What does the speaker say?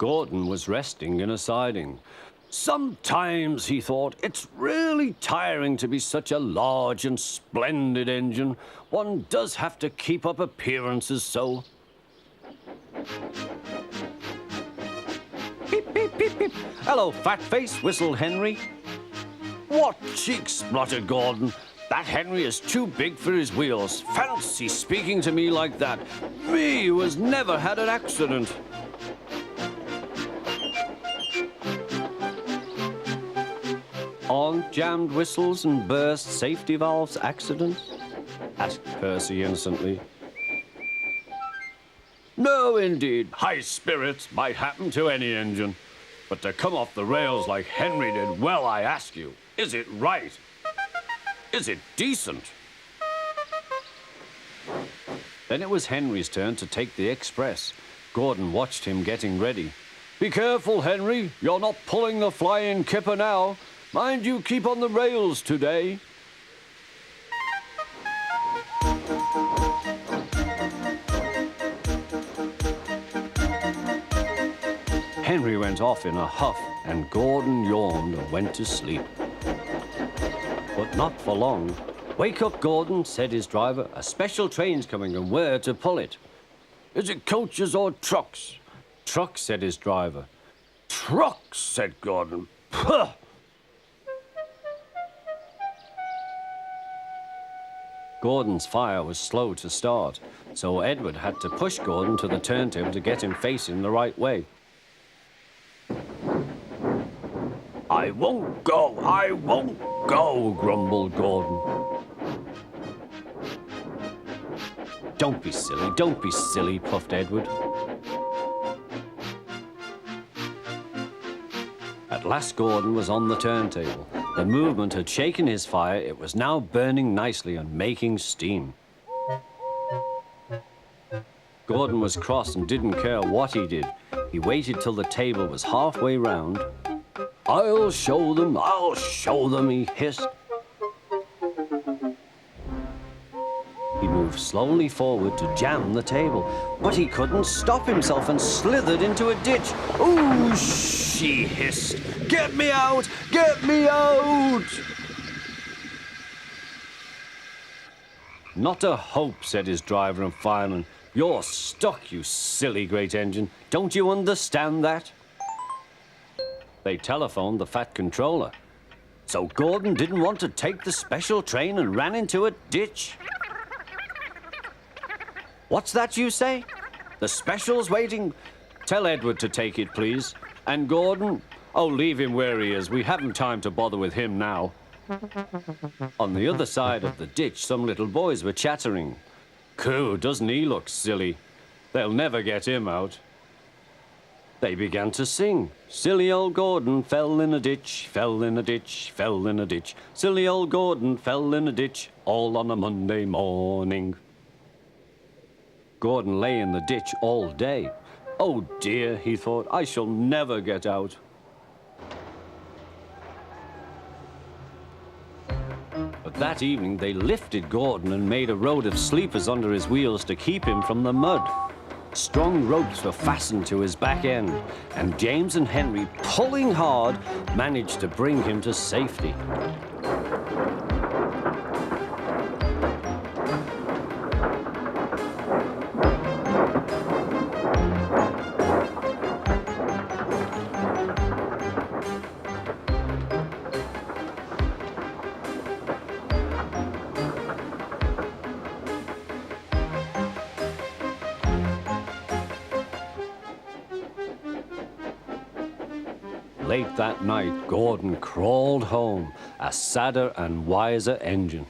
Gordon was resting in a siding. Sometimes, he thought, it's really tiring to be such a large and splendid engine. One does have to keep up appearances so. Beep, beep, beep, beep. Hello, fat face, whistled Henry. What cheeks, spluttered Gordon. That Henry is too big for his wheels. Fancy speaking to me like that. Me, who has never had an accident. Aren't jammed whistles and burst safety valves accidents? Asked Percy innocently. No, indeed. High spirits might happen to any engine. But to come off the rails like Henry did, well, I ask you, is it right? Is it decent? Then it was Henry's turn to take the express. Gordon watched him getting ready. Be careful, Henry. You're not pulling the flying kipper now. Mind you keep on the rails today. Henry went off in a huff, and Gordon yawned and went to sleep. But not for long. Wake up, Gordon, said his driver. A special train's coming, and we're to pull it. Is it coaches or trucks? Trucks, said his driver. Trucks, said Gordon. Puh! Gordon's fire was slow to start, so Edward had to push Gordon to the turntable to get him facing the right way. I won't go, grumbled Gordon. Don't be silly, puffed Edward. At last Gordon was on the turntable. The movement had shaken his fire. It was now burning nicely and making steam. Gordon was cross and didn't care what he did. He waited till the table was halfway round. I'll show them, he hissed. He moved slowly forward to jam the table, but he couldn't stop himself and slithered into a ditch. Ooh, she hissed. Get me out! Get me out! Not a hope, said his driver and fireman. You're stuck, you silly great engine. Don't you understand that? They telephoned the Fat Controller. So Gordon didn't want to take the special train and ran into a ditch. What's that you say? The special's waiting? Tell Edward to take it, please. And Gordon? Oh, leave him where he is. We haven't time to bother with him now. On the other side of the ditch, some little boys were chattering. Coo, doesn't he look silly? They'll never get him out. They began to sing. Silly old Gordon fell in a ditch, fell in a ditch, fell in a ditch. Silly old Gordon fell in a ditch, all on a Monday morning. Gordon lay in the ditch all day. Oh dear, he thought, I shall never get out. But that evening they lifted Gordon and made a road of sleepers under his wheels to keep him from the mud. Strong ropes were fastened to his back end, and James and Henry, pulling hard, managed to bring him to safety. Late that night, Gordon crawled home, a sadder and wiser engine.